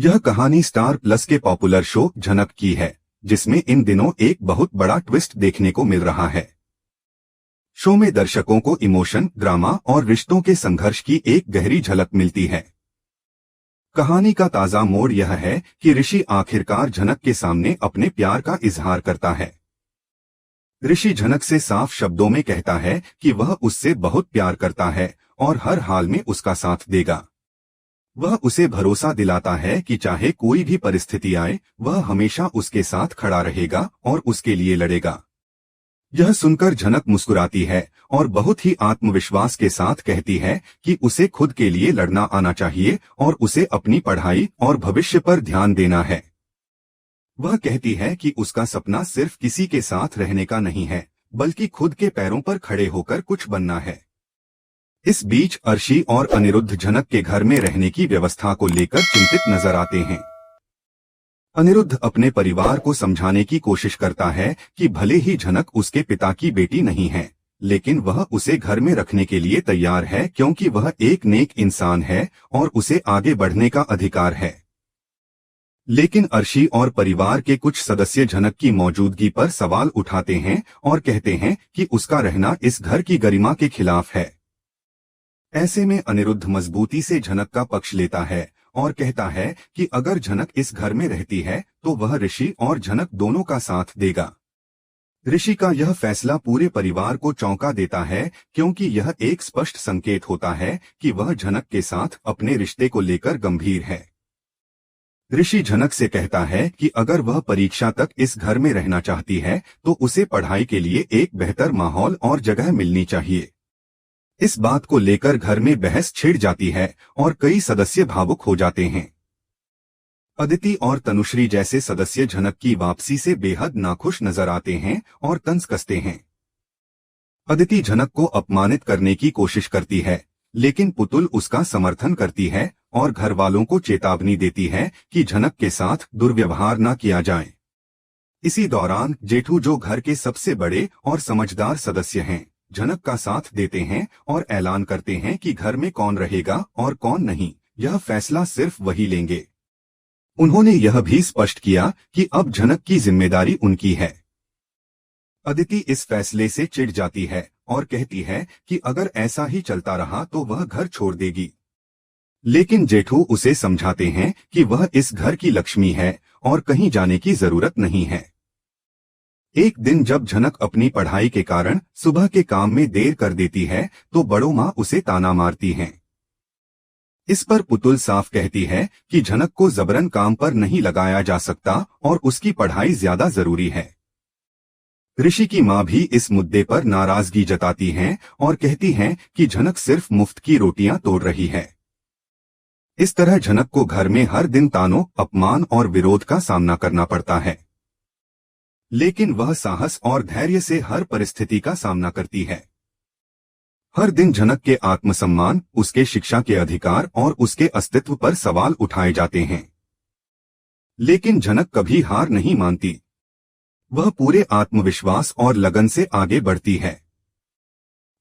यह कहानी star plus के पॉपुलर शो झनक की है, जिसमें इन दिनों एक बहुत बड़ा ट्विस्ट देखने को मिल रहा है। शो में दर्शकों को इमोशन, ड्रामा और रिश्तों के संघर्ष की एक गहरी झलक मिलती है। कहानी का ताजा मोड़ यह है कि ऋषि आखिरकार झनक के सामने अपने प्यार का इजहार करता है। ऋषि झनक से साफ शब्दों में कहता है कि वह उससे बहुत प्यार करता है और हर हाल में उसका साथ देगा। वह उसे भरोसा दिलाता है कि चाहे कोई भी परिस्थिति आए, वह हमेशा उसके साथ खड़ा रहेगा और उसके लिए लड़ेगा। यह सुनकर झनक मुस्कुराती है और बहुत ही आत्मविश्वास के साथ कहती है कि उसे खुद के लिए लड़ना आना चाहिए और उसे अपनी पढ़ाई और भविष्य पर ध्यान देना है। वह कहती है कि उसका सपना सिर्फ किसी के साथ रहने का नहीं है, बल्कि खुद के पैरों पर खड़े होकर कुछ बनना है। इस बीच अर्शी और अनिरुद्ध झनक के घर में रहने की व्यवस्था को लेकर चिंतित नजर आते हैं। अनिरुद्ध अपने परिवार को समझाने की कोशिश करता है कि भले ही झनक उसके पिता की बेटी नहीं है, लेकिन वह उसे घर में रखने के लिए तैयार है क्योंकि वह एक नेक इंसान है और उसे आगे बढ़ने का अधिकार है। लेकिन अर्शी और परिवार के कुछ सदस्य झनक की मौजूदगी पर सवाल उठाते हैं और कहते हैं कि उसका रहना इस घर की गरिमा के खिलाफ है। ऐसे में अनिरुद्ध मजबूती से झनक का पक्ष लेता है और कहता है कि अगर झनक इस घर में रहती है तो वह ऋषि और झनक दोनों का साथ देगा। ऋषि का यह फैसला पूरे परिवार को चौंका देता है, क्योंकि यह एक स्पष्ट संकेत होता है कि वह झनक के साथ अपने रिश्ते को लेकर गंभीर है। ऋषि झनक से कहता है कि अगर वह परीक्षा तक इस घर में रहना चाहती है तो उसे पढ़ाई के लिए एक बेहतर माहौल और जगह मिलनी चाहिए। इस बात को लेकर घर में बहस छिड़ जाती है और कई सदस्य भावुक हो जाते हैं। अदिति और तनुश्री जैसे सदस्य झनक की वापसी से बेहद नाखुश नजर आते हैं और तंज कसते हैं। अदिति झनक को अपमानित करने की कोशिश करती है, लेकिन पुतुल उसका समर्थन करती है और घर वालों को चेतावनी देती है कि झनक के साथ दुर्व्यवहार न किया जाए। इसी दौरान जेठू, जो घर के सबसे बड़े और समझदार सदस्य हैं, झनक का साथ देते हैं और ऐलान करते हैं कि घर में कौन रहेगा और कौन नहीं, यह फैसला सिर्फ वही लेंगे। उन्होंने यह भी स्पष्ट किया कि अब झनक की जिम्मेदारी उनकी है। अदिति इस फैसले से चिढ़ जाती है और कहती है कि अगर ऐसा ही चलता रहा तो वह घर छोड़ देगी। लेकिन जेठू उसे समझाते हैं कि वह इस घर की लक्ष्मी है और कहीं जाने की जरूरत नहीं है। एक दिन जब झनक अपनी पढ़ाई के कारण सुबह के काम में देर कर देती है तो बड़ों माँ उसे ताना मारती हैं। इस पर पुतुल साफ कहती है कि झनक को जबरन काम पर नहीं लगाया जा सकता और उसकी पढ़ाई ज्यादा जरूरी है। ऋषि की माँ भी इस मुद्दे पर नाराजगी जताती हैं और कहती हैं कि झनक सिर्फ मुफ्त की रोटियां तोड़ रही है। इस तरह झनक को घर में हर दिन तानों, अपमान और विरोध का सामना करना पड़ता है, लेकिन वह साहस और धैर्य से हर परिस्थिति का सामना करती है। हर दिन झनक के आत्मसम्मान, उसके शिक्षा के अधिकार और उसके अस्तित्व पर सवाल उठाए जाते हैं, लेकिन झनक कभी हार नहीं मानती। वह पूरे आत्मविश्वास और लगन से आगे बढ़ती है।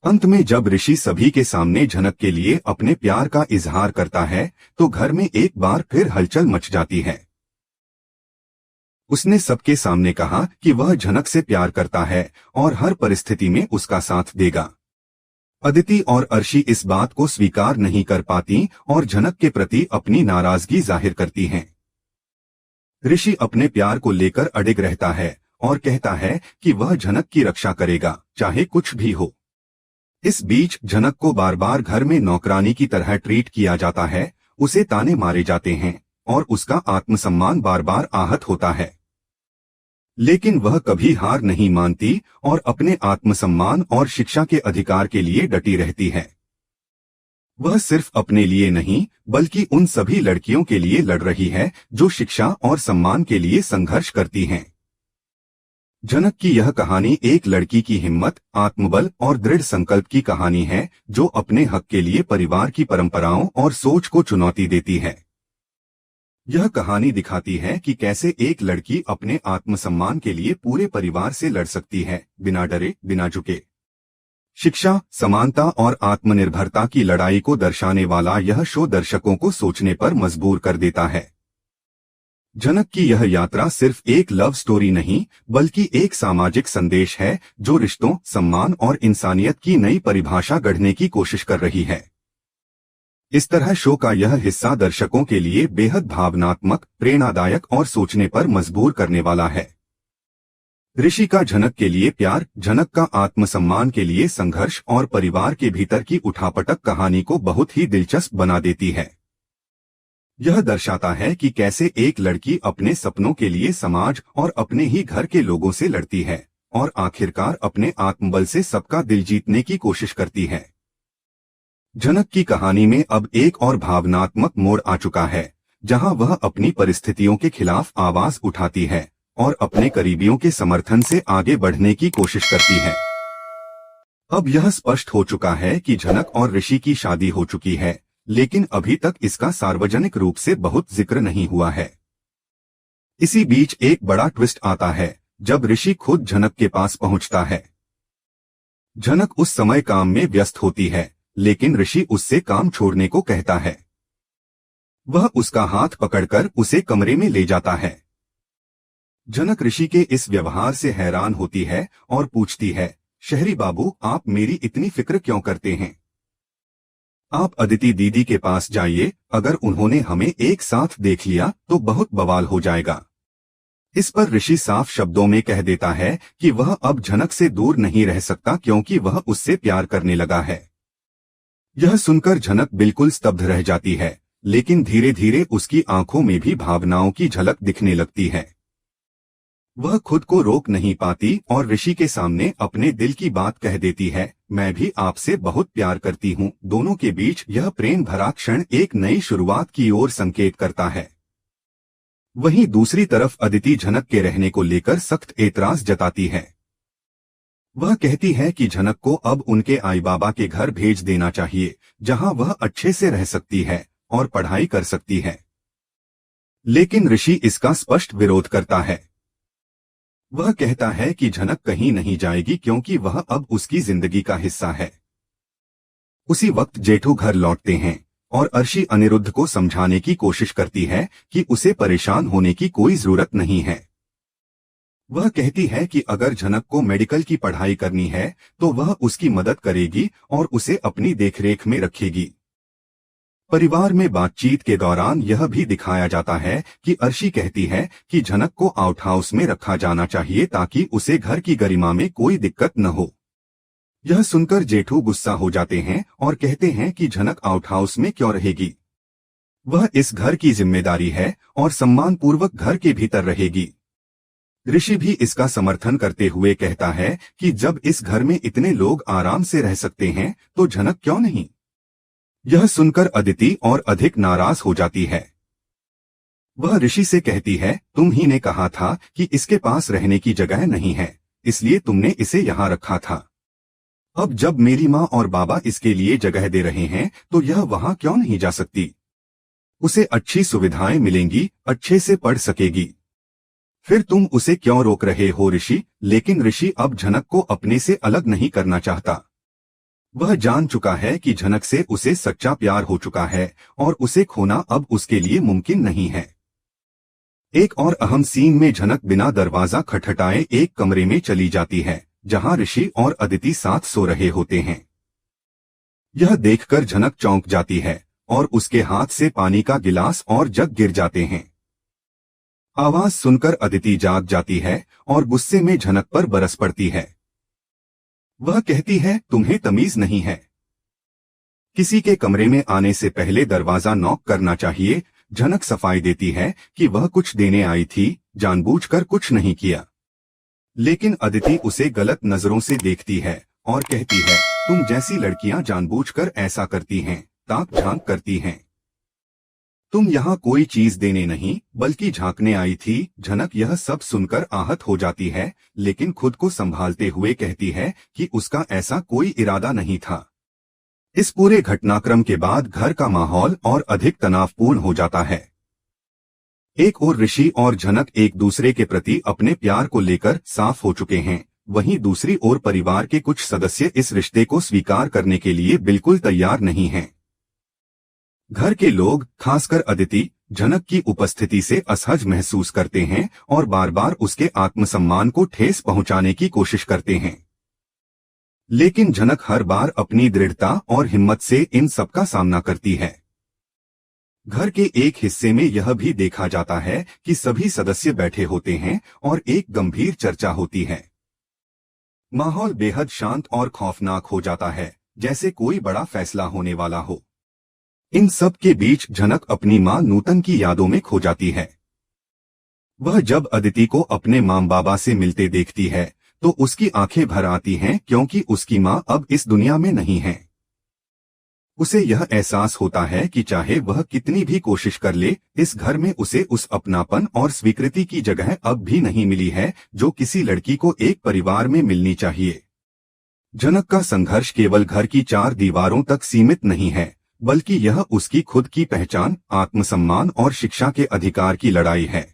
अंत में जब ऋषि सभी के सामने झनक के लिए अपने प्यार का इजहार करता है तो घर में एक बार फिर हलचल मच जाती है। उसने सबके सामने कहा कि वह झनक से प्यार करता है और हर परिस्थिति में उसका साथ देगा। अदिति और अर्शी इस बात को स्वीकार नहीं कर पाती और झनक के प्रति अपनी नाराजगी जाहिर करती हैं। ऋषि अपने प्यार को लेकर अडिग रहता है और कहता है कि वह झनक की रक्षा करेगा, चाहे कुछ भी हो। इस बीच झनक को बार बार घर में नौकरानी की तरह ट्रीट किया जाता है, उसे ताने मारे जाते हैं और उसका आत्मसम्मान बार बार आहत होता है। लेकिन वह कभी हार नहीं मानती और अपने आत्मसम्मान और शिक्षा के अधिकार के लिए डटी रहती है। वह सिर्फ अपने लिए नहीं, बल्कि उन सभी लड़कियों के लिए लड़ रही है जो शिक्षा और सम्मान के लिए संघर्ष करती हैं। झनक की यह कहानी एक लड़की की हिम्मत, आत्मबल और दृढ़ संकल्प की कहानी है, जो अपने हक के लिए परिवार की परंपराओं और सोच को चुनौती देती है। यह कहानी दिखाती है कि कैसे एक लड़की अपने आत्मसम्मान के लिए पूरे परिवार से लड़ सकती है, बिना डरे, बिना झुके। शिक्षा, समानता और आत्मनिर्भरता की लड़ाई को दर्शाने वाला यह शो दर्शकों को सोचने पर मजबूर कर देता है। जनक की यह यात्रा सिर्फ एक लव स्टोरी नहीं बल्कि एक सामाजिक संदेश है जो रिश्तों, सम्मान और इंसानियत की नई परिभाषा गढ़ने की कोशिश कर रही है। इस तरह शो का यह हिस्सा दर्शकों के लिए बेहद भावनात्मक, प्रेरणादायक और सोचने पर मजबूर करने वाला है। ऋषि का जनक के लिए प्यार, जनक का आत्मसम्मान के लिए संघर्ष और परिवार के भीतर की उठापटक कहानी को बहुत ही दिलचस्प बना देती है। यह दर्शाता है कि कैसे एक लड़की अपने सपनों के लिए समाज और अपने ही घर के लोगों से लड़ती है और आखिरकार अपने आत्मबल से सबका दिल जीतने की कोशिश करती है। जनक की कहानी में अब एक और भावनात्मक मोड़ आ चुका है, जहां वह अपनी परिस्थितियों के खिलाफ आवाज उठाती है और अपने करीबियों के समर्थन से आगे बढ़ने की कोशिश करती है। अब यह स्पष्ट हो चुका है कि जनक और ऋषि की शादी हो चुकी है, लेकिन अभी तक इसका सार्वजनिक रूप से बहुत जिक्र नहीं हुआ है। इसी बीच एक बड़ा ट्विस्ट आता है जब ऋषि खुद जनक के पास पहुंचता है। जनक उस समय काम में व्यस्त होती है, लेकिन ऋषि उससे काम छोड़ने को कहता है। वह उसका हाथ पकड़कर उसे कमरे में ले जाता है। जनक ऋषि के इस व्यवहार से हैरान होती है और पूछती है, शहरी बाबू, आप मेरी इतनी फिक्र क्यों करते हैं? आप अदिति दीदी के पास जाइए, अगर उन्होंने हमें एक साथ देख लिया तो बहुत बवाल हो जाएगा। इस पर ऋषि साफ शब्दों में कह देता है कि वह अब जनक से दूर नहीं रह सकता क्योंकि वह उससे प्यार करने लगा है। यह सुनकर जनक बिल्कुल स्तब्ध रह जाती है, लेकिन धीरे धीरे उसकी आंखों में भी भावनाओं की झलक दिखने लगती है। वह खुद को रोक नहीं पाती और ऋषि के सामने अपने दिल की बात कह देती है, मैं भी आपसे बहुत प्यार करती हूँ। दोनों के बीच यह प्रेम भरा क्षण एक नई शुरुआत की ओर संकेत करता है। वहीं दूसरी तरफ अदिति जनक के रहने को लेकर सख्त एतराज जताती है। वह कहती है कि जनक को अब उनके आई बाबा के घर भेज देना चाहिए, जहां वह अच्छे से रह सकती है और पढ़ाई कर सकती है। लेकिन ऋषि इसका स्पष्ट विरोध करता है। वह कहता है कि जनक कहीं नहीं जाएगी क्योंकि वह अब उसकी जिंदगी का हिस्सा है। उसी वक्त जेठू घर लौटते हैं और अर्शी अनिरुद्ध को समझाने की कोशिश करती है कि उसे परेशान होने की कोई जरूरत नहीं है। वह कहती है कि अगर जनक को मेडिकल की पढ़ाई करनी है तो वह उसकी मदद करेगी और उसे अपनी देखरेख में रखेगी। परिवार में बातचीत के दौरान यह भी दिखाया जाता है कि अर्शी कहती है कि जनक को आउट हाउस में रखा जाना चाहिए ताकि उसे घर की गरिमा में कोई दिक्कत न हो। यह सुनकर जेठू गुस्सा हो जाते हैं और कहते हैं कि जनक आउट हाउस में क्यों रहेगी, वह इस घर की जिम्मेदारी है और सम्मानपूर्वक घर के भीतर रहेगी। ऋषि भी इसका समर्थन करते हुए कहता है कि जब इस घर में इतने लोग आराम से रह सकते हैं तो जनक क्यों नहीं। यह सुनकर अदिति और अधिक नाराज हो जाती है। वह ऋषि से कहती है, तुम ही ने कहा था कि इसके पास रहने की जगह नहीं है, इसलिए तुमने इसे यहाँ रखा था। अब जब मेरी माँ और बाबा इसके लिए जगह दे रहे हैं तो यह वहाँ क्यों नहीं जा सकती? उसे अच्छी सुविधाएं मिलेंगी, अच्छे से पढ़ सकेगी। फिर तुम उसे क्यों रोक रहे हो ऋषि? लेकिन ऋषि अब जनक को अपने से अलग नहीं करना चाहता। वह जान चुका है कि जनक से उसे सच्चा प्यार हो चुका है और उसे खोना अब उसके लिए मुमकिन नहीं है। एक और अहम सीन में जनक बिना दरवाजा खटखटाए एक कमरे में चली जाती है, जहां ऋषि और अदिति साथ सो रहे होते हैं। यह देखकर जनक चौंक जाती है और उसके हाथ से पानी का गिलास और जग गिर जाते हैं। आवाज सुनकर अदिति जाग जाती है और गुस्से में जनक पर बरस पड़ती है। वह कहती है, तुम्हें तमीज नहीं है, किसी के कमरे में आने से पहले दरवाजा नॉक करना चाहिए। जनक सफाई देती है कि वह कुछ देने आई थी, जानबूझकर कुछ नहीं किया। लेकिन अदिति उसे गलत नजरों से देखती है और कहती है, तुम जैसी लड़कियां जानबूझकर ऐसा करती हैं, ताक झांक करती हैं। तुम यहाँ कोई चीज देने नहीं बल्कि झांकने आई थी। जनक यह सब सुनकर आहत हो जाती है, लेकिन खुद को संभालते हुए कहती है कि उसका ऐसा कोई इरादा नहीं था। इस पूरे घटनाक्रम के बाद घर का माहौल और अधिक तनावपूर्ण हो जाता है। एक ओर ऋषि और जनक एक दूसरे के प्रति अपने प्यार को लेकर साफ हो चुके हैं, वहीं दूसरी ओर परिवार के कुछ सदस्य इस रिश्ते को स्वीकार करने के लिए बिल्कुल तैयार नहीं हैं। घर के लोग, खासकर अदिति, जनक की उपस्थिति से असहज महसूस करते हैं और बार बार उसके आत्मसम्मान को ठेस पहुंचाने की कोशिश करते हैं। लेकिन जनक हर बार अपनी दृढ़ता और हिम्मत से इन सबका सामना करती है। घर के एक हिस्से में यह भी देखा जाता है कि सभी सदस्य बैठे होते हैं और एक गंभीर चर्चा होती है। माहौल बेहद शांत और खौफनाक हो जाता है, जैसे कोई बड़ा फैसला होने वाला हो। इन सब के बीच जनक अपनी मां नूतन की यादों में खो जाती है। वह जब अदिति को अपने मां बाबा से मिलते देखती है तो उसकी आंखें भर आती हैं, क्योंकि उसकी मां अब इस दुनिया में नहीं है। उसे यह एहसास होता है कि चाहे वह कितनी भी कोशिश कर ले, इस घर में उसे उस अपनापन और स्वीकृति की जगह अब भी नहीं मिली है जो किसी लड़की को एक परिवार में मिलनी चाहिए। जनक का संघर्ष केवल घर की चार दीवारों तक सीमित नहीं है, बल्कि यह उसकी खुद की पहचान, आत्मसम्मान और शिक्षा के अधिकार की लड़ाई है।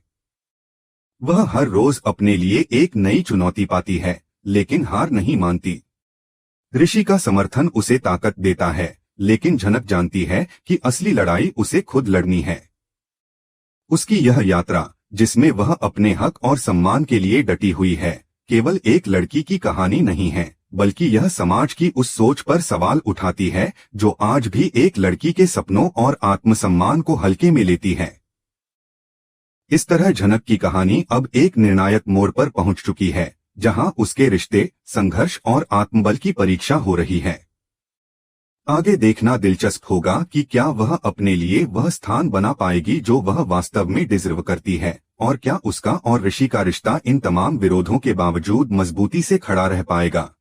वह हर रोज अपने लिए एक नई चुनौती पाती है, लेकिन हार नहीं मानती। ऋषि का समर्थन उसे ताकत देता है, लेकिन जनक जानती है कि असली लड़ाई उसे खुद लड़नी है। उसकी यह यात्रा, जिसमें वह अपने हक और सम्मान के लिए डटी हुई है, केवल एक लड़की की कहानी नहीं है, बल्कि यह समाज की उस सोच पर सवाल उठाती है जो आज भी एक लड़की के सपनों और आत्मसम्मान को हल्के में लेती है। इस तरह जनक की कहानी अब एक निर्णायक मोड़ पर पहुंच चुकी है, जहां उसके रिश्ते, संघर्ष और आत्मबल की परीक्षा हो रही है। आगे देखना दिलचस्प होगा कि क्या वह अपने लिए वह स्थान बना पाएगी जो वह वास्तव में डिजर्व करती है, और क्या उसका और ऋषि का रिश्ता इन तमाम विरोधों के बावजूद मजबूती से खड़ा रह पाएगा।